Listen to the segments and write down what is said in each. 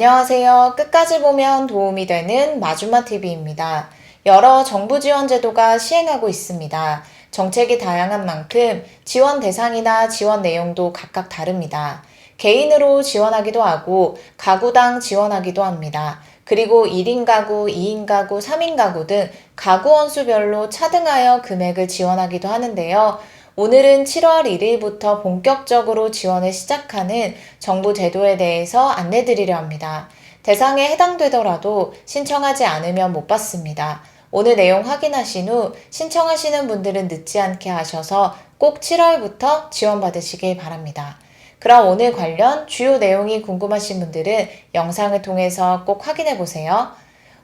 안녕하세요. 끝까지 보면 도움이 되는 마주마TV입니다. 여러 정부 지원 제도가 시행하고 있습니다. 정책이 다양한 만큼 지원 대상이나 지원 내용도 각각 다릅니다. 개인으로 지원하기도 하고 가구당 지원하기도 합니다. 그리고 1인 가구, 2인 가구, 3인 가구 등 가구 원수별로 차등하여 금액을 지원하기도 하는데요. 오늘은 7월 1일부터 본격적으로 지원을 시작하는 정부 제도에 대해서 안내드리려 합니다. 대상에 해당되더라도 신청하지 않으면 못 받습니다. 오늘 내용 확인하신 후 신청하시는 분들은 늦지 않게 하셔서 꼭 7월부터 지원받으시길 바랍니다. 그럼 오늘 관련 주요 내용이 궁금하신 분들은 영상을 통해서 꼭 확인해 보세요.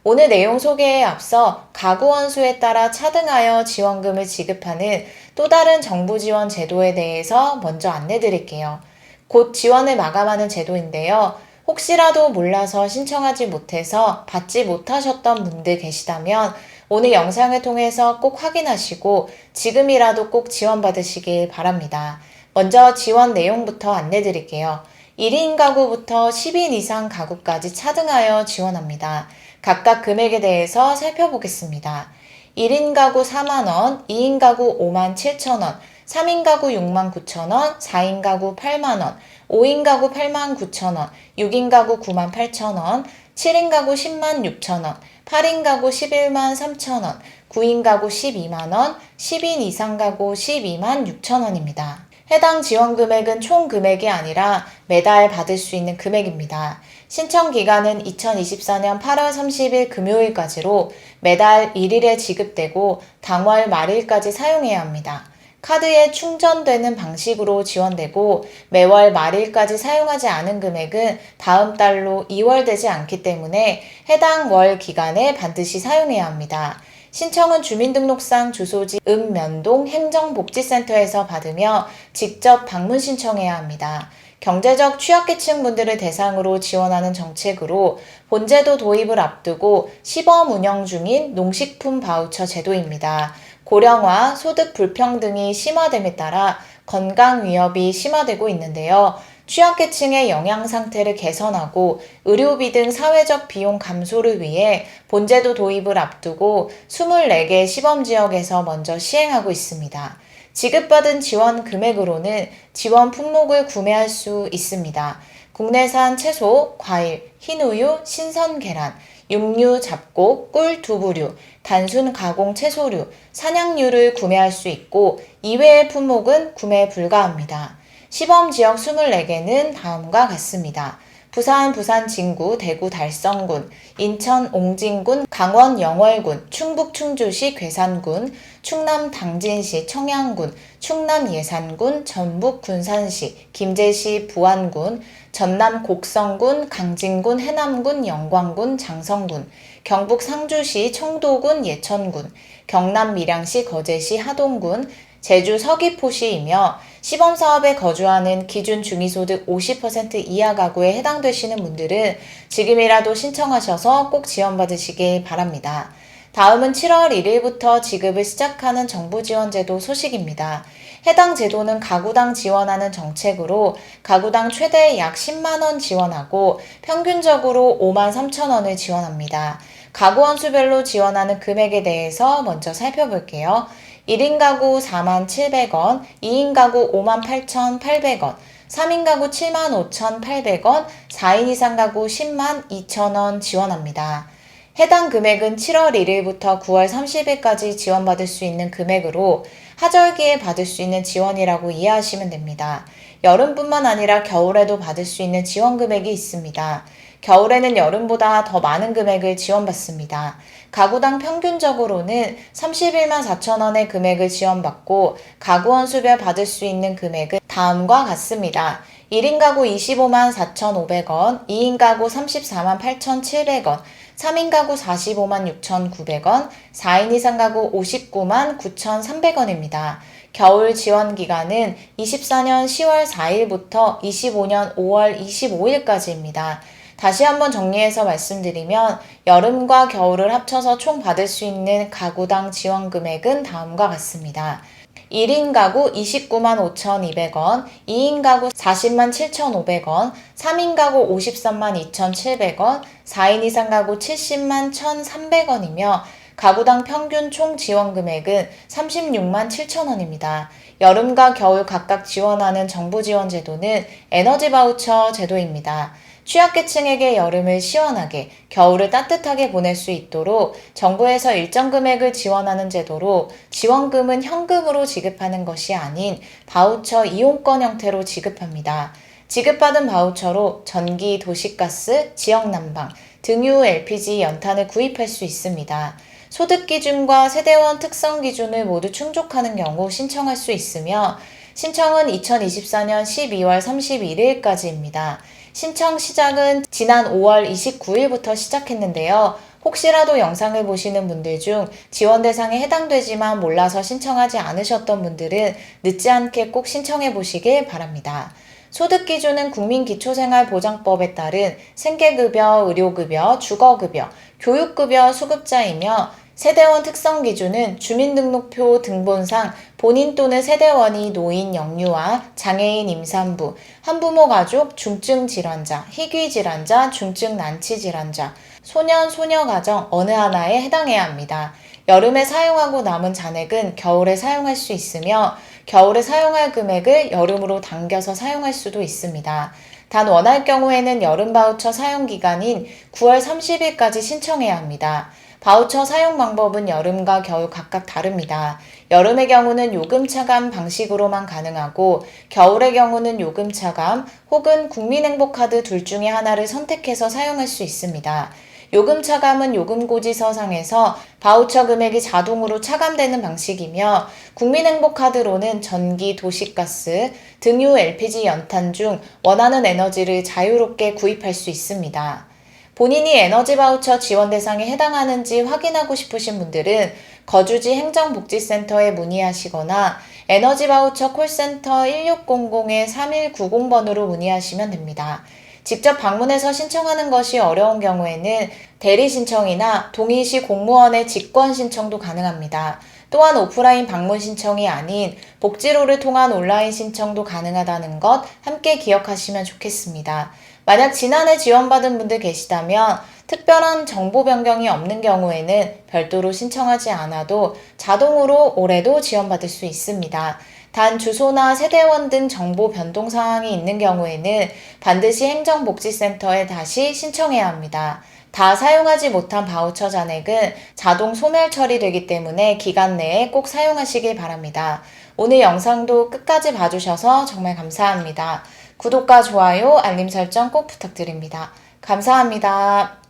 오늘 내용 소개에 앞서 가구 원수에 따라 차등하여 지원금을 지급하는 또 다른 정부 지원 제도에 대해서 먼저 안내 드릴게요. 곧 지원을 마감하는 제도인데요. 혹시라도 몰라서 신청하지 못해서 받지 못하셨던 분들 계시다면 오늘 영상을 통해서 꼭 확인하시고 지금이라도 꼭 지원받으시길 바랍니다. 먼저 지원 내용부터 안내 드릴게요. 1인 가구부터 10인 이상 가구까지 차등하여 지원합니다. 각각 금액에 대해서 살펴보겠습니다. 1인 가구 4만원, 2인 가구 5만 7천원, 3인 가구 6만 9천원, 4인 가구 8만원, 5인 가구 8만 9천원, 6인 가구 9만 8천원, 7인 가구 10만 6천원, 8인 가구 11만 3천원, 9인 가구 12만원, 10인 이상 가구 12만 6천원입니다. 해당 지원 금액은 총 금액이 아니라 매달 받을 수 있는 금액입니다. 신청 기간은 2024년 8월 30일 금요일까지로 매달 1일에 지급되고 당월 말일까지 사용해야 합니다. 카드에 충전되는 방식으로 지원되고 매월 말일까지 사용하지 않은 금액은 다음 달로 이월되지 않기 때문에 해당 월 기간에 반드시 사용해야 합니다. 신청은 주민등록상 주소지 읍면동 행정복지센터에서 받으며 직접 방문 신청해야 합니다. 경제적 취약계층 분들을 대상으로 지원하는 정책으로 본제도 도입을 앞두고 시범 운영 중인 농식품 바우처 제도입니다. 고령화, 소득 불평등이 심화됨에 따라 건강 위협이 심화되고 있는데요. 취약계층의 영양 상태를 개선하고 의료비 등 사회적 비용 감소를 위해 본제도 도입을 앞두고 24개 시범지역에서 먼저 시행하고 있습니다. 지급받은 지원 금액으로는 지원 품목을 구매할 수 있습니다. 국내산 채소, 과일, 흰우유, 신선 계란, 육류, 잡곡, 꿀, 두부류, 단순 가공 채소류, 산양류를 구매할 수 있고 이외의 품목은 구매 불가합니다. 시범지역 24개는 다음과 같습니다. 부산 진구, 대구 달성군, 인천 옹진군, 강원 영월군, 충북 충주시 괴산군, 충남 당진시 청양군, 충남 예산군, 전북 군산시, 김제시 부안군, 전남 곡성군, 강진군, 해남군, 영광군, 장성군, 경북 상주시 청도군, 예천군, 경남 밀양시 거제시 하동군, 제주 서귀포시이며 시범사업에 거주하는 기준 중위소득 50% 이하 가구에 해당되시는 분들은 지금이라도 신청하셔서 꼭 지원받으시길 바랍니다. 다음은 7월 1일부터 지급을 시작하는 정부지원제도 소식입니다. 해당 제도는 가구당 지원하는 정책으로 가구당 최대 약 10만원 지원하고 평균적으로 5만 3천원을 지원합니다. 가구 원수별로 지원하는 금액에 대해서 먼저 살펴볼게요. 1인 가구 4만 700원, 2인 가구 5만 8,800원, 3인 가구 7만 5,800원, 4인 이상 가구 10만 2천원 지원합니다. 해당 금액은 7월 1일부터 9월 30일까지 지원받을 수 있는 금액으로 하절기에 받을 수 있는 지원이라고 이해하시면 됩니다. 여름뿐만 아니라 겨울에도 받을 수 있는 지원 금액이 있습니다. 겨울에는 여름보다 더 많은 금액을 지원받습니다. 가구당 평균적으로는 31만 4천원의 금액을 지원받고 가구 원수별 받을 수 있는 금액은 다음과 같습니다. 1인 가구 25만 4,500원, 2인 가구 34만 8,700원, 3인 가구 45만 6,900원, 4인 이상 가구 59만 9,300원입니다. 겨울 지원 기간은 24년 10월 4일부터 25년 5월 25일까지입니다. 다시 한번 정리해서 말씀드리면 여름과 겨울을 합쳐서 총 받을 수 있는 가구당 지원 금액은 다음과 같습니다. 1인 가구 295만 5,200원, 2인 가구 400만 7,500원, 3인 가구 53만 2,700원, 4인 이상 가구 70만 1,300원이며 가구당 평균 총 지원 금액은 36만 7천원입니다. 여름과 겨울 각각 지원하는 정부 지원 제도는 에너지 바우처 제도입니다. 취약계층에게 여름을 시원하게, 겨울을 따뜻하게 보낼 수 있도록 정부에서 일정 금액을 지원하는 제도로 지원금은 현금으로 지급하는 것이 아닌 바우처 이용권 형태로 지급합니다. 지급받은 바우처로 전기, 도시가스, 지역난방, 등유 LPG 연탄을 구입할 수 있습니다. 소득 기준과 세대원 특성 기준을 모두 충족하는 경우 신청할 수 있으며 신청은 2024년 12월 31일까지입니다. 신청 시작은 지난 5월 29일부터 시작했는데요. 혹시라도 영상을 보시는 분들 중 지원 대상에 해당되지만 몰라서 신청하지 않으셨던 분들은 늦지 않게 꼭 신청해 보시길 바랍니다. 소득 기준은 국민기초생활보장법에 따른 생계급여, 의료급여, 주거급여, 교육급여 수급자이며 세대원 특성 기준은 주민등록표 등본상 본인 또는 세대원이 노인, 영유아, 장애인, 임산부, 한부모 가족, 중증 질환자, 희귀 질환자, 중증 난치 질환자, 소년, 소녀 가정 어느 하나에 해당해야 합니다. 여름에 사용하고 남은 잔액은 겨울에 사용할 수 있으며 겨울에 사용할 금액을 여름으로 당겨서 사용할 수도 있습니다. 단 원할 경우에는 여름 바우처 사용 기간인 9월 30일까지 신청해야 합니다. 바우처 사용 방법은 여름과 겨울 각각 다릅니다. 여름의 경우는 요금 차감 방식으로만 가능하고 겨울의 경우는 요금 차감 혹은 국민행복카드 둘 중에 하나를 선택해서 사용할 수 있습니다. 요금 차감은 요금고지서상에서 바우처 금액이 자동으로 차감되는 방식이며 국민행복카드로는 전기, 도시가스, 등유 LPG 연탄 중 원하는 에너지를 자유롭게 구입할 수 있습니다. 본인이 에너지 바우처 지원 대상에 해당하는지 확인하고 싶으신 분들은 거주지 행정복지센터에 문의하시거나 에너지 바우처 콜센터 1600-3190번으로 문의하시면 됩니다. 직접 방문해서 신청하는 것이 어려운 경우에는 대리 신청이나 동일시 공무원의 직권 신청도 가능합니다. 또한 오프라인 방문 신청이 아닌 복지로를 통한 온라인 신청도 가능하다는 것 함께 기억하시면 좋겠습니다. 만약 지난해 지원받은 분들 계시다면 특별한 정보 변경이 없는 경우에는 별도로 신청하지 않아도 자동으로 올해도 지원받을 수 있습니다. 단 주소나 세대원 등 정보 변동 사항이 있는 경우에는 반드시 행정복지센터에 다시 신청해야 합니다. 다 사용하지 못한 바우처 잔액은 자동 소멸 처리되기 때문에 기간 내에 꼭 사용하시길 바랍니다. 오늘 영상도 끝까지 봐주셔서 정말 감사합니다. 구독과 좋아요, 알림 설정 꼭 부탁드립니다. 감사합니다.